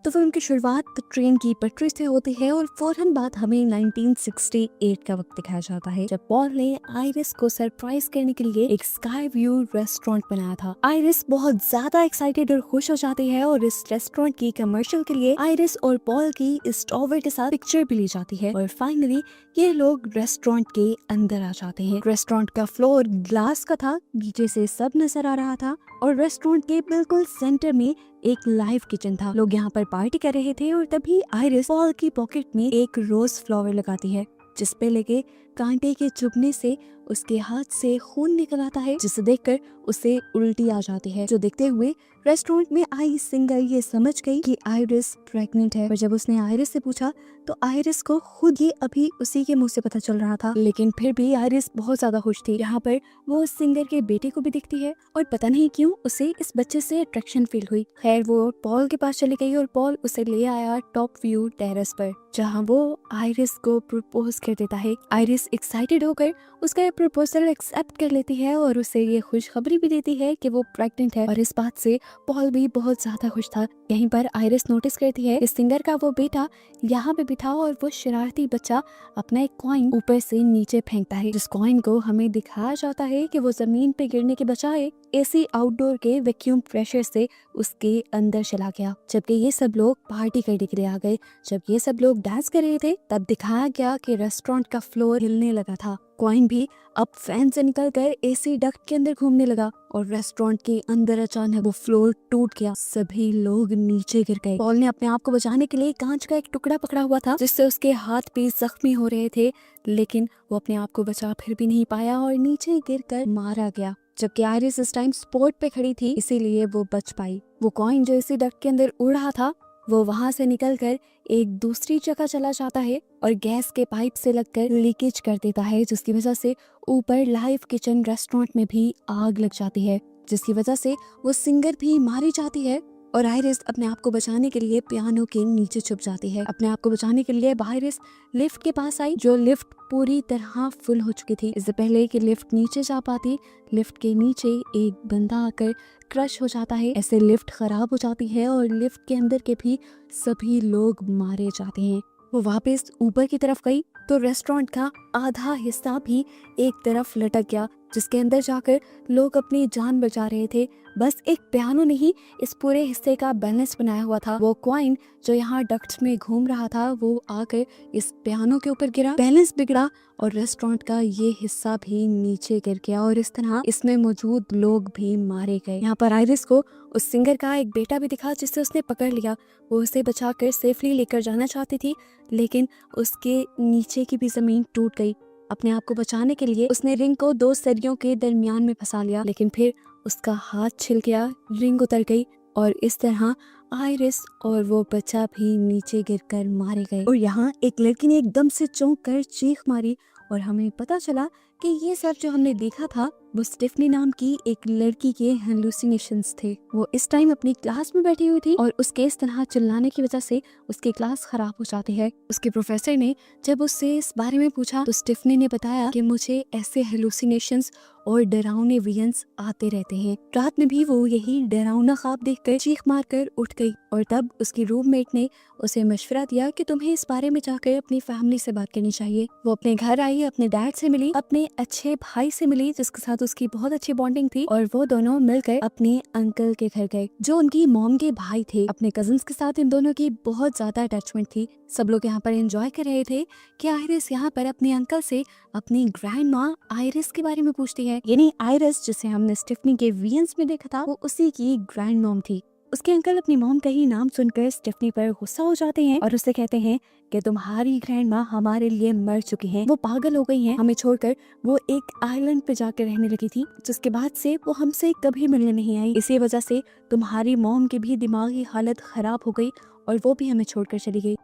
तो फिल्म की शुरुआत ट्रेन की पटरी से होती है और फौरन बाद हमें 1968 का वक्त दिखाया जाता है, जब पॉल ने आइरिस को सरप्राइज करने के लिए एक स्काई व्यू रेस्टोरेंट बनाया था। आइरिस बहुत ज्यादा एक्साइटेड और खुश हो जाती है और इस रेस्टोरेंट की कमर्शियल के लिए आइरिस और पॉल की इस टॉवर के साथ पिक्चर भी ली जाती है और फाइनली ये लोग रेस्टोरेंट के अंदर आ जाते हैं। रेस्टोरेंट का फ्लोर ग्लास का था, नीचे से सब नजर आ रहा था और रेस्टोरेंट के बिल्कुल सेंटर में एक लाइव किचन था। लोग यहाँ पर पार्टी कर रहे थे और तभी आइरिस पॉल की पॉकेट में एक रोज फ्लावर लगाती है, जिस पे लगे कांटे के चुभने से उसके हाथ से खून निकल आता है, जिसे देखकर उसे उल्टी आ जाती है। जो देखते हुए रेस्टोरेंट में आई सिंगर ये समझ गई कि आइरिस प्रेग्नेंट है, पर जब उसने आइरिस से पूछा तो आइरिस को खुद ही अभी उसी के मुंह से पता चल रहा था, लेकिन फिर भी आइरिस बहुत ज्यादा खुश थी। यहाँ पर वो सिंगर के बेटे को भी दिखती है और पता नहीं क्यों उसे इस बच्चे से अट्रैक्शन फील हुई। खैर वो पॉल के पास चली गई और पॉल उसे ले आया टॉप व्यू टेरेस पर, जहाँ वो आइरिस को प्रपोज कर देता है। आइरिस एक्साइटेड होकर उसका प्रपोजल एक्सेप्ट कर लेती है और उसे ये खुशखबरी भी देती है कि वो प्रेग्नेंट है और इस बात से पॉल भी बहुत ज्यादा खुश था। यहीं पर आइरिस नोटिस करती है इस सिंगर का वो बेटा यहाँ पे भी था और वो शरारती बच्चा अपना एक कॉइन ऊपर से नीचे फेंकता है, जिस कॉइन को हमें दिखाया जाता है कि वो जमीन पे गिरने के बजाय एसी आउटडोर के वैक्यूम प्रेशर से उसके अंदर चला गया। जबकि ये सब लोग पार्टी करने के लिए आ गए। जब ये सब लोग डांस कर रहे थे तब दिखाया गया कि रेस्टोरेंट का फ्लोर हिलने लगा था। कॉइन भी अब फैन से निकलकर एसी डक्ट के अंदर घूमने लगा और रेस्टोरेंट के अंदर अचानक वो फ्लोर टूट गया। सभी लोग नीचे गिर गए। पॉल ने अपने आप को बचाने के लिए कांच का एक टुकड़ा पकड़ा हुआ था, जिससे उसके हाथ भी जख्मी हो रहे थे, लेकिन वो अपने आप को बचा फिर भी नहीं पाया और नीचे गिरकर मारा गया। जबकि आइरिस इस टाइम स्पॉट पे खड़ी थी, इसीलिए वो बच पाई। वो कॉइन जो इसी डक्ट के अंदर उड़ रहा था वो वहां से निकलकर एक दूसरी जगह चला जाता है और गैस के पाइप से लगकर लीकेज कर देता है, जिसकी वजह से ऊपर लाइव किचन रेस्टोरेंट में भी आग लग जाती है, जिसकी वजह से वो सिंगर भी मारी जाती है। और आइरिस अपने आप को बचाने के लिए पियानो के नीचे छुप जाती है। अपने आप को बचाने के लिए आइरिस लिफ्ट के पास आई, जो लिफ्ट पूरी तरह फुल हो चुकी थी। इससे पहले कि लिफ्ट नीचे जा पाती, लिफ्ट के नीचे एक बंदा आकर क्रश हो जाता है। ऐसे लिफ्ट खराब हो जाती है और लिफ्ट के अंदर के भी सभी लोग मारे जाते हैं। वो वापस ऊपर की तरफ गई तो रेस्टोरेंट का आधा हिस्सा भी एक तरफ लटक गया, जिसके अंदर जाकर लोग अपनी जान बचा रहे थे। बस एक पियानो नहीं, इस पूरे हिस्से का बैलेंस बनाया हुआ था। वो कॉइन जो यहाँ डक्ट्स में घूम रहा था वो आकर इस पियानो के ऊपर गिरा, बैलेंस बिगड़ा और रेस्टोरेंट का ये हिस्सा भी नीचे गिर गया और इस तरह इसमें मौजूद लोग भी मारे गए। यहाँ पर आइरिस को उस सिंगर का एक बेटा भी दिखा, जिससे उसने पकड़ लिया। वो उसे बचाकर सेफली लेकर जाना चाहती थी, लेकिन उसके नीचे की भी जमीन टूट गई। अपने आप को बचाने के लिए उसने रिंग को दो सरियों के दरमियान में फंसा लिया, लेकिन फिर उसका हाथ छिल गया, रिंग उतर गई और इस तरह आइरिस और वो बच्चा भी नीचे गिरकर मारे गए। और यहाँ एक लड़की ने एकदम से चौंक कर चीख मारी और हमें पता चला कि ये सब जो हमने देखा था वो स्टेफनी नाम की एक लड़की के हेलुसिनेशंस थे। वो इस टाइम अपनी क्लास में बैठी हुई थी और उसके इस तरह चिल्लाने की वजह से उसकी क्लास खराब हो जाती है। उसके प्रोफेसर ने जब उससे इस बारे में पूछा तो स्टेफनी ने बताया कि मुझे ऐसे हेलुसिनेशंस और डरावने विजन्स आते रहते हैं। रात में भी वो यही डरावना ख्वाब देखकर चीख मारकर उठ गई और तब उसकी रूममेट ने उसे मशवरा दिया कि तुम्हें इस बारे में जाकर अपनी फैमिली से बात करनी चाहिए। वो अपने घर आई, अपने डैड से मिली, अपने अच्छे भाई से मिली जिसके साथ उसकी बहुत अच्छी बॉन्डिंग थी और वो दोनों मिलकर अपने अंकल के घर गए जो उनकी मॉम के भाई थे। अपने कजिन्स के साथ इन दोनों की बहुत ज्यादा अटैचमेंट थी। सब लोग यहाँ पर एंजॉय कर रहे थे कि आइरिस यहाँ पर अपने अंकल से अपनी ग्रैंड माँ आइरिस के बारे में पूछती है। यानी आइरिस जिसे हमने स्टेफनी के वीएंस में देखा था वो उसी की ग्रैंड मॉम थी। उसके अंकल अपनी मॉम का ही नाम सुनकर स्टेफनी पर गुस्सा हो जाते हैं और उससे कहते हैं कि तुम्हारी ग्रैंड माँ हमारे लिए मर चुकी हैं, वो पागल हो गई हैं, हमें छोड़कर वो एक आइलैंड पे जाकर रहने लगी थी, जिसके बाद से वो हमसे कभी मिलने नहीं आई। इसी वजह से तुम्हारी मॉम की भी दिमागी हालत खराब हो गई और वो भी हमें छोड़कर चली गई।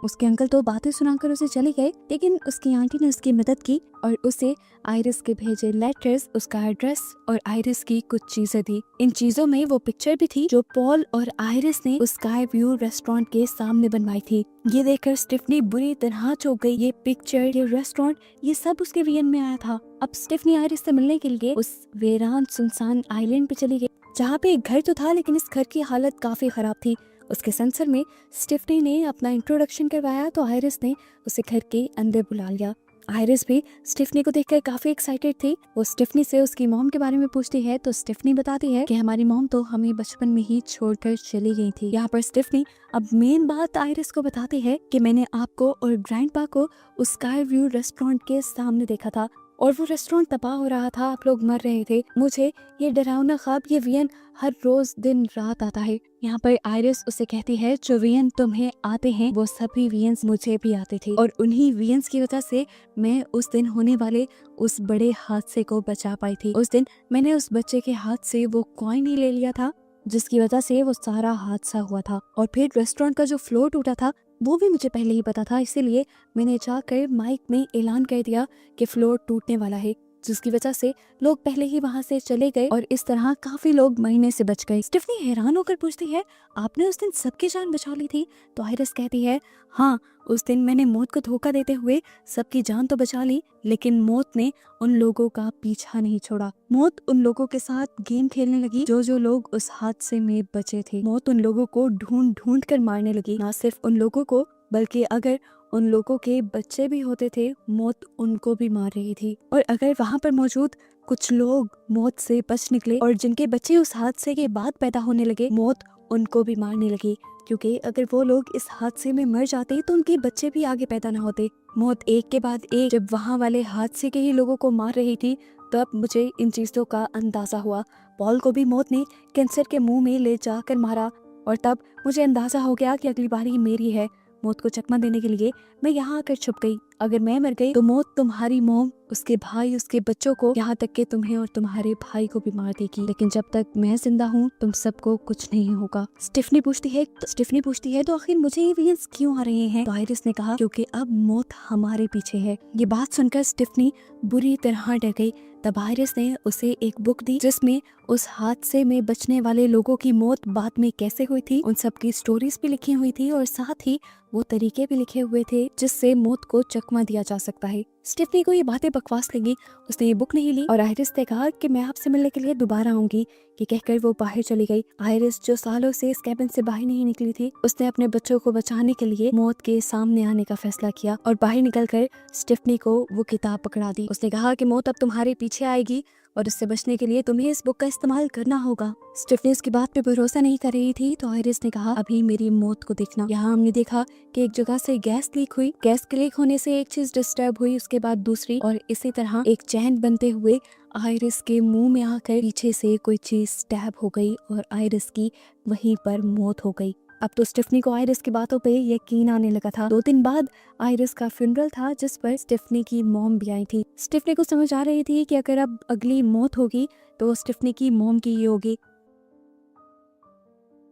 उसके अंकल तो बातें सुनाकर उसे चले गए, लेकिन उसकी आंटी ने उसकी मदद की और उसे आयरिस के भेजे लेटर्स, उसका एड्रेस और आयरिस की कुछ चीजें दी। इन चीजों में वो पिक्चर भी थी जो पॉल और आयरिस ने उस स्काई व्यू रेस्टोरेंट के सामने बनवाई थी। ये देखकर स्टिफनी बुरी तरह चौंक गई। ये पिक्चर, ये रेस्टोरेंट, ये सब उसके विजन में आया था। अब स्टिफनी आयरिस से मिलने के लिए उस वीरान सुनसान आइलैंड पे चली गई, जहाँ पे एक घर तो था लेकिन इस घर की हालत काफी खराब थी। उसके सेंसर में स्टिफनी ने अपना इंट्रोडक्शन करवाया तो आयरिस ने उसे घर के अंदर बुला लिया। आयरिस भी स्टिफनी को देखकर काफी एक्साइटेड थी। वो स्टिफनी से उसकी मॉम के बारे में पूछती है तो स्टिफनी बताती है कि हमारी मॉम तो हमें बचपन में ही छोड़कर चली गई थी। यहाँ पर स्टिफनी अब मेन बात आयरिस को बताती है कि मैंने आपको और ग्रैंडपा को उस स्काई व्यू रेस्टोरेंट के सामने देखा था और वो रेस्टोरेंट तबाह हो रहा था, आप लोग मर रहे थे। मुझे ये डरावना ख्वाब, ये वियन हर रोज दिन रात आता है। यहाँ पर आयरिस उसे कहती है जो वियन तुम्हें आते हैं वो सभी वियंस मुझे भी आते थे और उन्हीं वियंस की वजह से मैं उस दिन होने वाले उस बड़े हादसे को बचा पाई थी। उस दिन मैंने उस बच्चे के हाथ से वो कॉइन ही ले लिया था जिसकी वजह से वो सारा हादसा हुआ था। और फिर रेस्टोरेंट का जो फ्लोर टूटा था वो भी मुझे पहले ही पता था, इसीलिए मैंने जाकर माइक में ऐलान कर दिया कि फ्लोर टूटने वाला है, जिसकी वजह से लोग पहले ही वहां से चले गए और इस तरह काफी लोग मरने से बच गए। स्टिफनी हैरान होकर पूछती है आपने उस दिन सबकी जान बचा ली थी? तो आयरिस कहती है हाँ, उस दिन मैंने मौत को धोखा देते हुए सबकी जान तो बचा ली, लेकिन मौत ने उन लोगों का पीछा नहीं छोड़ा। मौत उन लोगों के साथ गेम खेलने लगी जो लोग उस हादसे में बचे थे। मौत उन लोगों को ढूंढ ढूंढ कर मारने लगी, ना सिर्फ उन लोगों को बल्कि अगर उन लोगों के बच्चे भी होते थे मौत उनको भी मार रही थी। और अगर वहाँ पर मौजूद कुछ लोग मौत से बच निकले और जिनके बच्चे उस हादसे के बाद पैदा होने लगे, मौत उनको भी मारने लगी, क्योंकि अगर वो लोग इस हादसे में मर जाते तो उनके बच्चे भी आगे पैदा ना होते। मौत एक के बाद एक जब वहाँ वाले हादसे के ही लोगों को मार रही थी तब मुझे इन चीजों का अंदाजा हुआ। पॉल को भी मौत ने कैंसर के मुंह में ले जाकर मारा और तब मुझे अंदाजा हो गया कि अगली बारी मेरी है। मौत को चकमा देने के लिए मैं यहाँ आकर छुप गई। अगर मैं मर गई तो मौत तुम्हारी मॉम, उसके भाई, उसके बच्चों को, यहाँ तक कि तुम्हें और तुम्हारे भाई को भी मार देगी, लेकिन जब तक मैं जिंदा हूँ तुम सबको कुछ नहीं होगा। स्टिफनी पूछती है तो आखिर मुझे ये वियंस क्यों आ रहे हैं? तो आयरिस ने कहा क्योंकि अब मौत हमारे पीछे है। ये बात सुनकर स्टिफनी बुरी तरह डर गई। तब आयरिस ने उसे एक बुक दी जिसमें उस हादसे में बचने वाले लोगों की मौत बाद में कैसे हुई थी उन सब की स्टोरीज भी लिखी हुई थी और साथ ही वो तरीके भी लिखे हुए थे जिससे मौत को चकमा दिया जा सकता है। स्टिफनी को ये बातें बकवास लगी, उसने ये बुक नहीं ली और आयरिस ने कहा कि मैं आपसे मिलने के लिए दोबारा आऊंगी। कि कहकर वो बाहर चली गई। आयरिस जो सालों से इस कैबिन से बाहर नहीं निकली थी, उसने अपने बच्चों को बचाने के लिए मौत के सामने आने का फैसला किया और बाहर निकलकर स्टिफनी को वो किताब पकड़ा दी। उसने कहा कि मौत अब तुम्हारे पीछे आएगी और उससे बचने के लिए तुम्हें इस बुक का इस्तेमाल करना होगा। स्टिफनी इसकी बात पे भरोसा नहीं कर रही थी तो आयरिस ने कहा अभी मेरी मौत को देखना। यहाँ हमने देखा कि एक जगह से गैस लीक हुई, गैस के लीक होने से एक चीज डिस्टर्ब हुई, उसके बाद दूसरी, और इसी तरह एक चैन बनते हुए आयरिस के मुंह में आकर पीछे से कोई चीज स्टैब हो गई और आयरिस की वहीं पर मौत हो गई। अब तो स्टिफनी को आयरिस की बातों पे यकीन आने लगा था। 2 दिन बाद आयरिस का फ्यूनरल था जिस पर स्टिफनी की मॉम भी आई थी। स्टिफनी को समझ आ रही थी कि अगर अब अगली मौत होगी तो स्टिफनी की मॉम की ये होगी।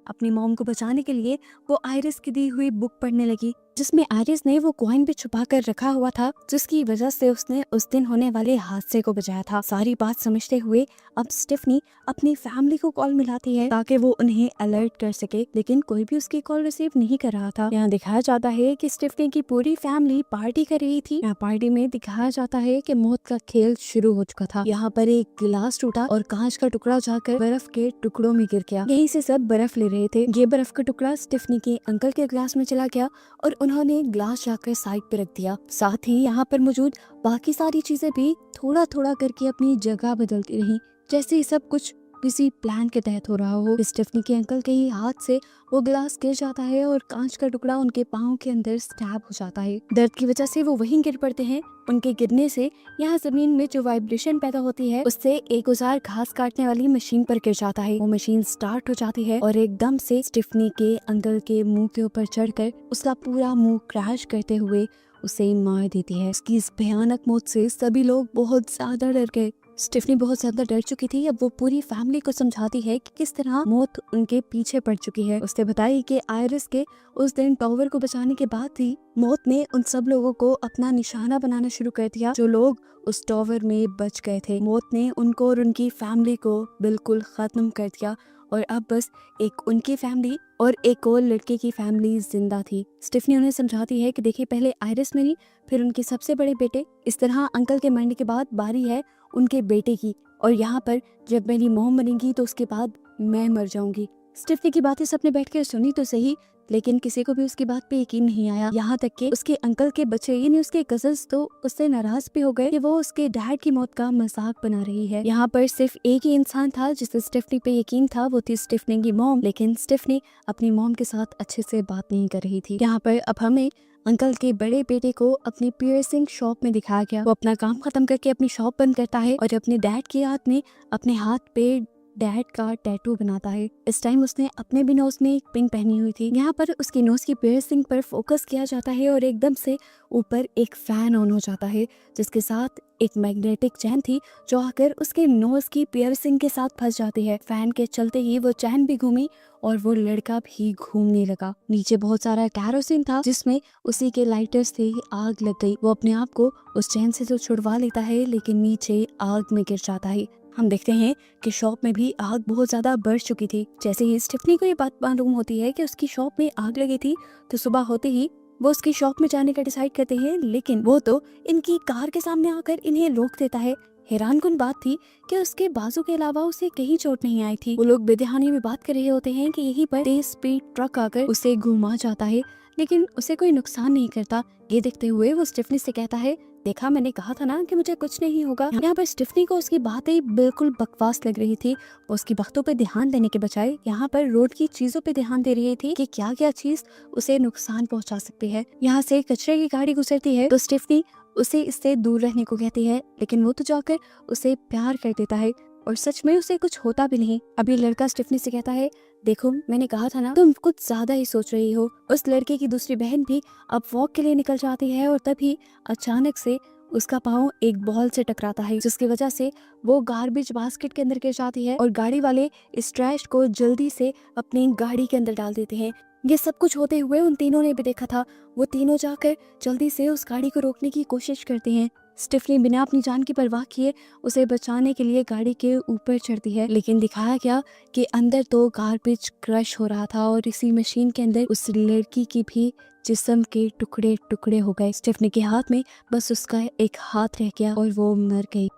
अपनी मॉम को बचाने के लिए वो आयरिस की दी हुई बुक पढ़ने लगी जिसमें आयरिस ने वो कॉइन भी छुपा कर रखा हुआ था जिसकी वजह से उसने उस दिन होने वाले हादसे को बचाया था। सारी बात समझते हुए अब स्टिफनी अपनी फैमिली को कॉल मिलाती है ताकि वो उन्हें अलर्ट कर सके, लेकिन कोई भी उसकी कॉल रिसीव नहीं कर रहा था। यहाँ दिखाया जाता है कि स्टिफनी की पूरी फैमिली पार्टी कर रही थी। यहाँ पार्टी में दिखाया जाता है कि मौत का खेल शुरू हो चुका था। यहाँ पर एक गिलास टूटा और कांच का टुकड़ा जाकर बर्फ के टुकड़ों में गिर गया। यहीं से सब बर्फ ले रहे थे। ये बर्फ का टुकड़ा स्टिफनी के अंकल के ग्लास में चला गया और उन्होंने ग्लास जाकर साइड पे रख दिया। साथ ही यहाँ पर मौजूद बाकी सारी चीजें भी थोड़ा थोड़ा करके अपनी जगह बदलती रही, जैसे सब कुछ किसी प्लान के तहत हो रहा हो। स्टिफनी के अंकल के ही हाथ से वो ग्लास गिर जाता है और कांच का टुकड़ा उनके पाँव के अंदर स्टैब हो जाता है। दर्द की वजह से वो वहीं गिर पड़ते हैं। उनके गिरने से यहाँ जमीन में जो वाइब्रेशन पैदा होती है उससे एक औजार घास काटने वाली मशीन पर गिर जाता है। वो मशीन स्टार्ट हो जाती है और एकदम से स्टिफनी के अंकल के मुंह के ऊपर चढ़कर उसका पूरा मुंह क्रैश करते हुए उसे मार देती है। उसकी इस भयानक मौत से सभी लोग बहुत ज्यादा डर गए। स्टेफनी बहुत ज्यादा डर चुकी थी। अब वो पूरी फैमिली को समझाती है कि किस तरह मौत उनके पीछे पड़ चुकी है। उसने बताई कि आयरिस के उस दिन टॉवर को बचाने के बाद ही मौत ने उन सब लोगों को अपना निशाना बनाना शुरू कर दिया जो लोग उस टॉवर में बच गए थे। मौत ने उनको और उनकी फैमिली को बिल्कुल खत्म कर दिया और अब बस एक उनकी फैमिली और एक और लड़के की फैमिली जिंदा थी। स्टेफनी उन्हें समझाती है कि देखिए, पहले आयरिस मरी, फिर उनके सबसे बड़े बेटे, इस तरह अंकल के मरने के बाद बारी है उनके बेटे की, और यहाँ पर जब मेरी मॉम मरेंगी तो उसके बाद मैं मर जाऊंगी। स्टेफनी की बातें सबने बैठकर सुनी तो सही, लेकिन किसी को भी उसकी बात पे यकीन नहीं आया। यहाँ तक कि उसके अंकल के बच्चे यानी उसके कजन्स तो उससे नाराज भी हो गए कि वो उसके डैड की मौत का मजाक बना रही है। यहाँ पर सिर्फ एक ही इंसान था जिसे स्टेफनी पे यकीन था, वो थी स्टेफनी की मॉम। लेकिन स्टेफनी अपनी मॉम के साथ अच्छे से बात नहीं कर रही थी। यहाँ पर अब हमें अंकल के बड़े बेटे को अपनी पियर्सिंग शॉप में दिखाया गया। वो अपना काम खत्म करके अपनी शॉप बंद करता है और अपने डैड की याद में अपने हाथ पे डैड का टैटू बनाता है। इस टाइम उसने अपने भी नोज में एक पिन पहनी हुई थी। यहाँ पर उसकी नोज की पियर्सिंग पर फोकस किया जाता है और एकदम से ऊपर एक फैन ऑन हो जाता है जिसके साथ एक मैग्नेटिक चैन थी जो आकर उसके नोज की पियर्सिंग के साथ फंस जाती है। फैन के चलते ही वो चैन भी घूमी और वो लड़का भी घूमने लगा। नीचे बहुत सारा कैरोसिन था जिसमें उसी के लाइटर से आग लग गई। वो अपने आप को उस चैन से तो छुड़वा लेता है लेकिन नीचे आग में गिर जाता है। हम देखते हैं कि शॉप में भी आग बहुत ज्यादा बढ़ चुकी थी। जैसे ही स्टेफनी को ये बात मालूम होती है कि उसकी शॉप में आग लगी थी तो सुबह होते ही वो उसकी शॉप में जाने का डिसाइड करते हैं, लेकिन वो तो इनकी कार के सामने आकर इन्हें रोक देता है। हैरानकुन बात थी कि उसके बाजू के अलावा उसे कहीं चोट नहीं आई थी। वो लोग बेदहानी में बात कर रहे होते हैं कि यहीं पर तेज स्पीड ट्रक आकर उसे घुमा जाता है लेकिन उसे कोई नुकसान नहीं करता। ये देखते हुए वो स्टेफनी से कहता है, देखा, मैंने कहा था ना कि मुझे कुछ नहीं होगा। यहाँ पर स्टेफनी को उसकी बातें बिल्कुल बकवास लग रही थी। उसकी बातों पे ध्यान देने के बजाय यहाँ पर रोड की चीजों पे ध्यान दे रही थी कि क्या क्या चीज उसे नुकसान पहुंचा सकती है। यहाँ से कचरे की गाड़ी गुजरती है तो स्टेफनी उसे इससे दूर रहने को कहती है, लेकिन वो तो जाकर उसे प्यार कर देता है और सच में उसे कुछ होता भी नहीं। अभी लड़का स्टेफनी से कहता है, देखो, मैंने कहा था ना, तुम कुछ ज्यादा ही सोच रही हो। उस लड़के की दूसरी बहन भी अब वॉक के लिए निकल जाती है और तभी अचानक से उसका पाँव एक बॉल से टकराता है जिसकी वजह से वो गार्बेज बास्केट के अंदर गिर जाती है और गाड़ी वाले इस ट्रैश को जल्दी से अपनी गाड़ी के अंदर डाल देते हैं। ये सब कुछ होते हुए उन तीनों ने भी देखा था। वो तीनों जाकर जल्दी से उस गाड़ी को रोकने की कोशिश करते हैं। स्टेफनी बिना अपनी जान की परवाह किए उसे बचाने के लिए गाड़ी के ऊपर चढ़ती है, लेकिन दिखाया गया कि अंदर तो गार्बेज क्रश हो रहा था और इसी मशीन के अंदर उस लड़की की भी जिस्म के टुकड़े टुकड़े हो गए। स्टेफनी के हाथ में बस उसका एक हाथ रह गया और वो मर गई।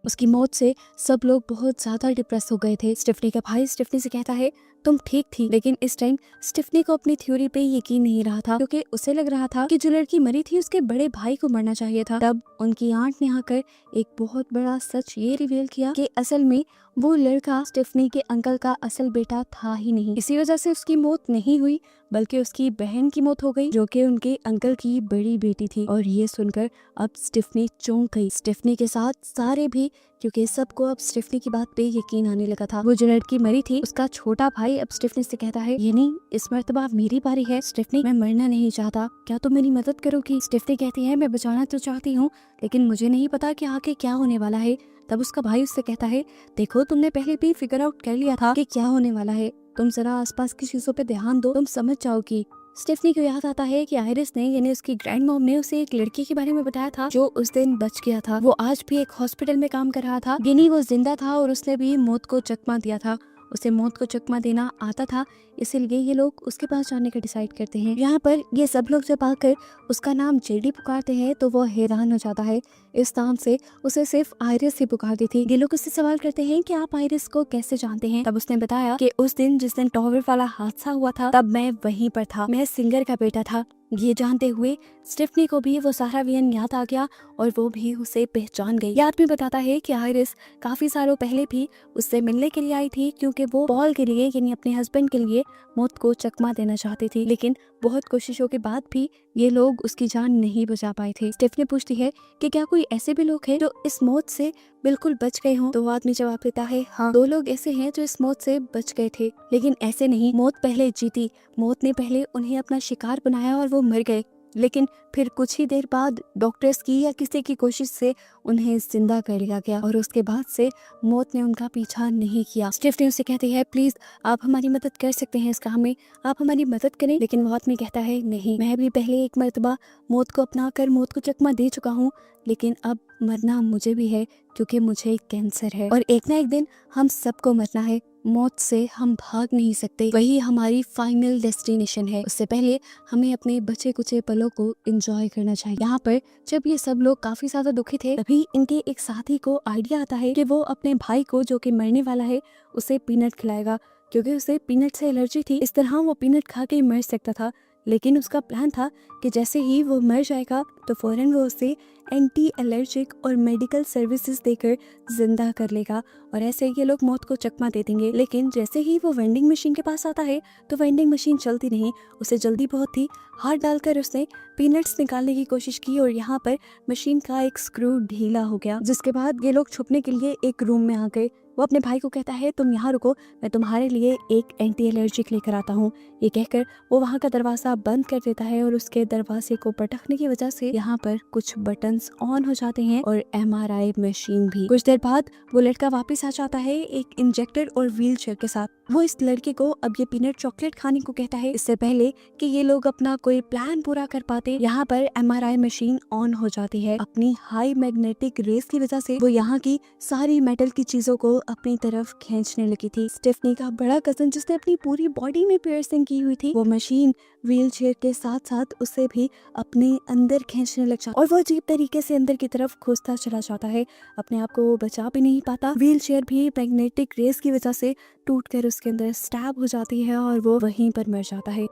उसकी मौत से सब लोग बहुत ज्यादा डिप्रेस हो गए थे। स्टेफनी का भाई स्टेफनी से कहता है, तुम ठीक थी, लेकिन इस टाइम स्टेफनी को अपनी थ्योरी पे यकीन नहीं रहा था क्योंकि उसे लग रहा था कि जो लड़की मरी थी उसके बड़े भाई को मरना चाहिए था। तब उनकी आंट ने आकर एक बहुत बड़ा सच ये रिवील किया कि असल में वो लड़का स्टेफनी के अंकल का असल बेटा था ही नहीं। इसी वजह से उसकी मौत नहीं हुई बल्कि उसकी बहन की मौत हो गई जो कि उनके अंकल की बड़ी बेटी थी। और ये सुनकर अब स्टेफनी चौंक गई, स्टेफनी के साथ सारे भी, क्योंकि सबको अब स्टेफनी की बात पे यकीन आने लगा था। वो जो लड़की मरी थी उसका छोटा भाई अब स्टेफनी से कहता है, ये नहीं, इस मर्तबा मेरी बारी है। स्टेफनी, मैं मरना नहीं चाहता, क्या तुम मेरी मदद करोगी? स्टेफनी कहती है, मैं बचाना तो चाहती हूँ लेकिन मुझे नहीं पता कि आगे क्या होने वाला है। तब उसका भाई उससे कहता है, देखो, तुमने पहले भी फिगर आउट कर लिया था कि क्या होने वाला है, तुम जरा आसपास की चीजों पे ध्यान दो, तुम समझ जाओगी। स्टेफनी को याद आता है कि आयरिस ने यानी उसकी ग्रैंड मॉम ने उसे एक लड़की के बारे में बताया था जो उस दिन बच गया था। वो आज भी एक हॉस्पिटल में काम कर रहा था। गिनी वो जिंदा था और उसने भी मौत को चकमा दिया था। उसे मौत को चकमा देना आता था, इसीलिए ये लोग उसके पास जाने का डिसाइड करते हैं। यहाँ पर ये सब लोग जब आकर उसका नाम जेडी पुकारते हैं तो वो हैरान हो जाता है। इस नाम से उसे सिर्फ आयरिस ही पुकारती थी। ये लोग उससे सवाल करते हैं कि आप आयरिस को कैसे जानते हैं? तब उसने बताया कि उस दिन जिस दिन टॉवर वाला हादसा हुआ था तब मैं वहीं पर था, मैं सिंगर का बेटा था। ये जानते हुए स्टेफनी को भी वो सारा वियन याद आ गया और वो भी उसे पहचान गई। ये आदमी बताता है कि आयरिस काफी सालों पहले भी उससे मिलने के लिए आई थी क्योंकि वो पॉल के लिए यानी अपने हस्बैंड के लिए मौत को चकमा देना चाहती थी, लेकिन बहुत कोशिशों के बाद भी ये लोग उसकी जान नहीं बचा पाए थे। स्टेफनी पूछती है कि क्या कोई ऐसे भी लोग हैं जो इस मौत से बिल्कुल बच गए हों? तो वो आदमी जवाब देता है, हाँ, 2 लोग ऐसे हैं जो इस मौत से बच गए थे, लेकिन ऐसे नहीं, मौत पहले जीती, मौत ने पहले उन्हें अपना शिकार बनाया और वो मर गए। लेकिन फिर कुछ ही देर बाद डॉक्टर्स की या किसी की कोशिश से उन्हें जिंदा कर लिया गया और उसके बाद से मौत ने उनका पीछा नहीं किया। स्टेफनी उसे कहती है, प्लीज आप हमारी मदद कर सकते हैं इस काम में, आप हमारी मदद करें। लेकिन वो आदमी कहता है, नहीं, मैं भी पहले एक मर्तबा मौत को अपना कर मौत को चकमा दे चुका हूँ, लेकिन अब मरना मुझे भी है क्योंकि मुझे कैंसर है और एक ना एक दिन हम सबको मरना है। मौत से हम भाग नहीं सकते, वही हमारी फाइनल डेस्टिनेशन है। उससे पहले हमें अपने बचे कुचे पलों को एंजॉय करना चाहिए। यहाँ पर जब ये सब लोग काफी ज्यादा दुखी थे, तभी इनके एक साथी को आइडिया आता है कि वो अपने भाई को जो कि मरने वाला है उसे पीनट खिलाएगा, क्योंकि उसे पीनट से एलर्जी थी। इस तरह वो पीनट खा के मर सकता था, लेकिन उसका प्लान था कि जैसे ही वो मर जाएगा तो फौरन वो उसे एंटी एलर्जिक और मेडिकल सर्विसेज देकर जिंदा कर लेगा और ऐसे ये लोग मौत को चकमा दे देंगे। लेकिन जैसे ही वो वेंडिंग मशीन के पास आता है तो वेंडिंग मशीन चलती नहीं, उसे जल्दी बहुत थी। हाथ डालकर उसने पीनट्स निकालने की कोशिश की और यहाँ पर मशीन का एक स्क्रू ढीला हो गया, जिसके बाद ये लोग छुपने के लिए एक रूम में आ गए। वो अपने भाई को कहता है, तुम यहाँ रुको, मैं तुम्हारे लिए एक एंटी एलर्जिक लेकर आता हूँ। ये कहकर वो वहाँ का दरवाजा बंद कर देता है और उसके दरवाजे को पटकने की वजह से यहाँ पर कुछ बटन्स ऑन हो जाते हैं और MRI मशीन भी। कुछ देर बाद वो लड़का वापस आ जाता है एक इंजेक्टर और व्हील चेयर के साथ। वो इस लड़के को अब ये पीनट चॉकलेट खाने को कहता है, इससे पहले कि ये लोग अपना कोई प्लान पूरा कर पाते। यहाँ पर MRI मशीन ऑन हो जाती है। अपनी हाई मैग्नेटिक रेस की वजह से वो यहाँ की सारी मेटल की चीजों को अपनी तरफ खींचने लगी थी। स्टेफनी का बड़ा कजन जिसने अपनी पूरी बॉडी में पियर्सिंग की हुई थी, वो मशीन व्हील चेयर के साथ साथ उसे भी अपने अंदर खींचने लग जाता और वो अजीब तरीके से अंदर की तरफ घुसता चला जाता है। अपने आप को वो बचा भी नहीं पाता। व्हील चेयर भी मैग्नेटिक रेस की वजह से टूटकर उसके अंदर स्टैब हो जाती है और वो वहीं पर मर जाता है।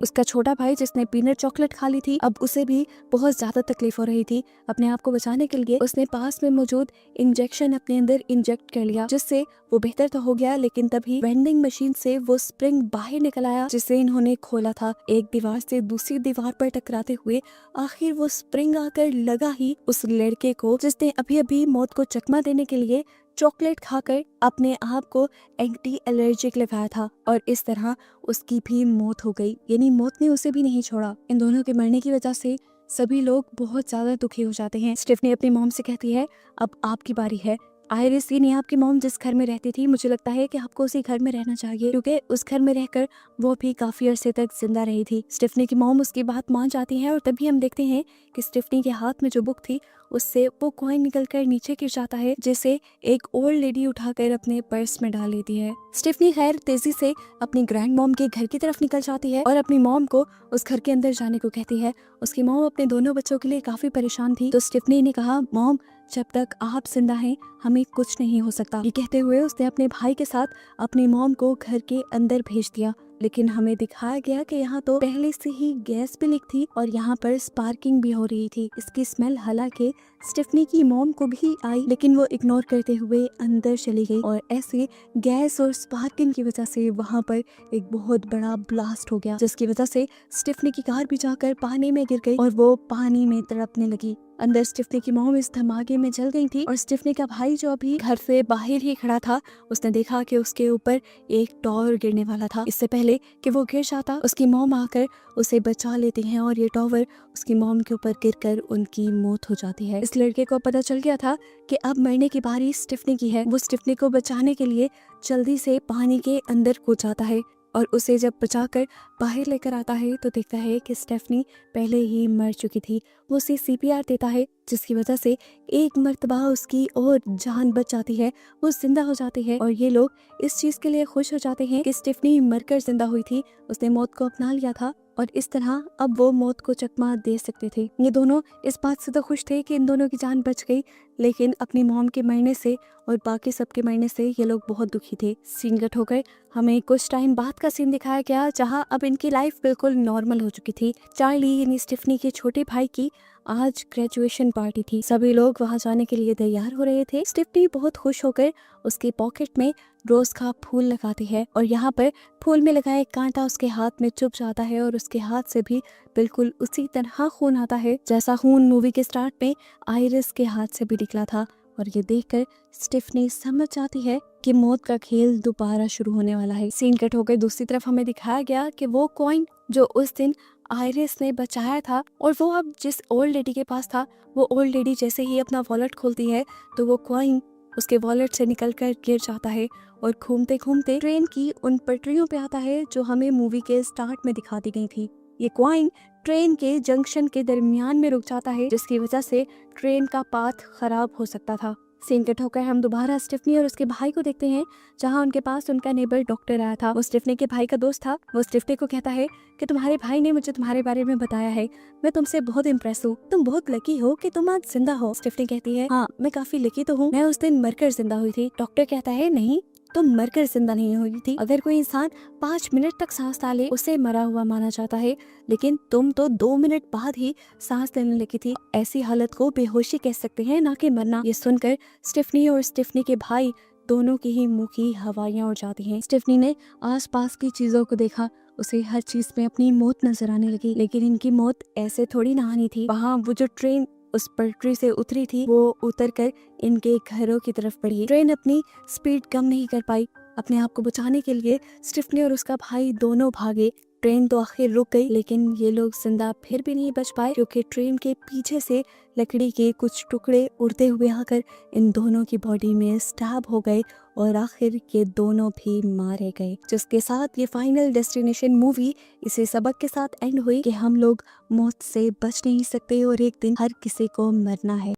उसका छोटा भाई जिसने पीनट चॉकलेट खा ली थी, अब उसे भी बहुत ज्यादा तकलीफ हो रही थी। अपने आप को बचाने के लिए उसने पास में मौजूद इंजेक्शन अपने अंदर इंजेक्ट कर लिया, जिससे वो बेहतर तो हो गया। लेकिन तभी वेंडिंग मशीन से वो स्प्रिंग बाहर निकल आया जिसे इन्होंने खोला था। एक दीवार से दूसरी दीवार पर टकराते हुए आखिर वो स्प्रिंग आकर लगा ही उस लड़के को, जिसने अभी अभी मौत को चकमा देने के लिए चॉकलेट खाकर अपने आप को एंटी एलर्जिक लगाया था और इस तरह उसकी भी मौत हो गई। यानी मौत ने उसे भी नहीं छोड़ा। इन दोनों के मरने की वजह से सभी लोग बहुत ज्यादा दुखी हो जाते हैं। स्टेफनी अपनी मॉम से कहती है, अब आपकी बारी है। आयरिस, यानी आपकी मॉम जिस घर में रहती थी, मुझे लगता है कि आपको उसी घर में रहना चाहिए, क्योंकि उस घर में रहकर वो भी काफी अरसे तक जिंदा रही थी। स्टेफनी की मॉम उसकी बात मान जाती है और तभी हम देखते हैं कि स्टेफनी के हाथ में जो बुक थी उससे वो कॉइन निकलकर नीचे गिर जाता है, जिसे एक ओल्ड लेडी उठाकर अपने पर्स में डाल लेती है। स्टेफनी खैर तेजी से अपनी ग्रैंड मॉम के घर की तरफ निकल जाती है और अपनी मॉम को उस घर के अंदर जाने को कहती है। उसकी मॉम अपने दोनों बच्चों के लिए काफी परेशान थी, तो स्टेफनी ने कहा, मॉम जब तक आप जिंदा हैं हमें कुछ नहीं हो सकता। ये कहते हुए उसने अपने भाई के साथ अपनी मॉम को घर के अंदर भेज दिया। लेकिन हमें दिखाया गया कि यहाँ तो पहले से ही गैस भी लीक थी और यहाँ पर स्पार्किंग भी हो रही थी। इसकी स्मेल हालांकि स्टेफनी की मॉम को भी आई, लेकिन वो इग्नोर करते हुए अंदर चली गई और ऐसे गैस और स्पार्किंग की वजह से वहाँ पर एक बहुत बड़ा ब्लास्ट हो गया, जिसकी वजह से स्टेफनी की कार भी जाकर पानी में गिर गई और वो पानी में तड़पने लगी। अंदर स्टेफनी की मॉम इस धमाके में जल गई थी और स्टेफनी का भाई जो अभी घर से बाहर ही खड़ा था, उसने देखा कि उसके ऊपर एक टॉवर गिरने वाला था। इससे पहले कि वो गिर जाता, उसकी मॉम आकर उसे बचा लेती हैं और ये टॉवर उसकी मॉम के ऊपर गिरकर उनकी मौत हो जाती है। इस लड़के को पता चल गया था कि अब मरने की बारी स्टेफनी की है। वो स्टेफनी को बचाने के लिए जल्दी से पानी के अंदर कूद जाता है और उसे जब बचाकर बाहर लेकर आता है तो देखता है कि स्टेफनी पहले ही मर चुकी थी। वो उसे CPR देता है, जिसकी वजह से एक मर्तबा उसकी और जान बच जाती है, वो जिंदा हो जाती है। और ये लोग इस चीज के लिए खुश हो जाते हैं कि स्टेफनी मरकर जिंदा हुई थी, उसने मौत को अपना लिया था और इस तरह अब वो मौत को चकमा दे सकते थे। ये दोनों इस बात से तो खुश थे कि इन दोनों की जान बच गई, लेकिन अपनी मॉम के मरने से और बाकी सबके मरने से ये लोग बहुत दुखी थे। सीन कट हो गए, हमें कुछ टाइम बाद का सीन दिखाया गया जहाँ अब इनकी लाइफ बिल्कुल नॉर्मल हो चुकी थी। चार्ली यानी स्टेफनी के छोटे भाई की आज ग्रेजुएशन पार्टी थी। सभी लोग वहां जाने के लिए तैयार हो रहे थे। स्टेफनी बहुत खुश होकर उसके पॉकेट में रोज का फूल लगाती है और यहाँ पर फूल में लगा एक कांटा उसके हाथ में चुभ जाता है और उसके हाथ से भी बिल्कुल उसी तरह खून आता है जैसा खून मूवी के स्टार्ट में आयरिस के हाथ से भी निकला था। और ये देखकर स्टेफनी समझ जाती है कि मौत का खेल दोबारा शुरू होने वाला है। सीन कट होकर दूसरी तरफ हमें दिखाया गया कि वो कॉइन जो उस दिन आयरिस ने बचाया था और वो अब जिस ओल्ड लेडी के पास था, वो ओल्ड लेडी जैसे ही अपना वॉलेट खोलती है तो वो कॉइन उसके वॉलेट से निकलकर गिर जाता है और घूमते घूमते ट्रेन की उन पटरियों पे आता है जो हमें मूवी के स्टार्ट में दिखा दी गई थी। ये कॉइन ट्रेन के जंक्शन के दरमियान में रुक जाता है, जिसकी वजह से ट्रेन का पाथ खराब हो सकता था। सीन कट होकर हम दोबारा स्टिफनी और उसके भाई को देखते हैं, जहां उनके पास उनका नेबर डॉक्टर आया था। वो स्टिफनी के भाई का दोस्त था। वो स्टिफनी को कहता है कि तुम्हारे भाई ने मुझे तुम्हारे बारे में बताया है, मैं तुमसे बहुत इम्प्रेस हूँ, तुम बहुत लकी हो कि तुम आज जिंदा हो। स्टिफनी कहती है हाँ मैं काफी लकी तो हूँ, मैं उस दिन मरकर जिंदा हुई थी। डॉक्टर कहता है नहीं, तुम मरकर जिंदा नहीं हुई थी। अगर कोई इंसान 5 मिनट तक सांस ना ले उसे मरा हुआ माना जाता है, लेकिन तुम तो 2 मिनट बाद ही सांस लेने लगी थी। ऐसी हालत को बेहोशी कह सकते हैं, ना कि मरना। ये सुनकर स्टिफनी और स्टिफनी के भाई दोनों की ही मुंह की हवाइयां उड़ जाती हैं। स्टिफनी ने आसपास की चीजों को देखा, उसे हर चीज में अपनी मौत नजर आने लगी, लेकिन इनकी मौत ऐसे थोड़ी ना आनी थी। वहाँ वो जो ट्रेन उस पटरी से उतरी थी वो उतरकर इनके घरों की तरफ बढ़ी। ट्रेन अपनी स्पीड कम नहीं कर पाई। अपने आप को बचाने के लिए स्टिफनी और उसका भाई दोनों भागे। ट्रेन तो आखिर रुक गई, लेकिन ये लोग जिंदा फिर भी नहीं बच पाए, क्योंकि ट्रेन के पीछे से लकड़ी के कुछ टुकड़े उड़ते हुए आकर इन दोनों की बॉडी में स्टैब हो गए और आखिर ये दोनों भी मारे गए। जिसके साथ ये फाइनल डेस्टिनेशन मूवी इसे सबक के साथ एंड हुई कि हम लोग मौत से बच नहीं सकते और एक दिन हर किसी को मरना है।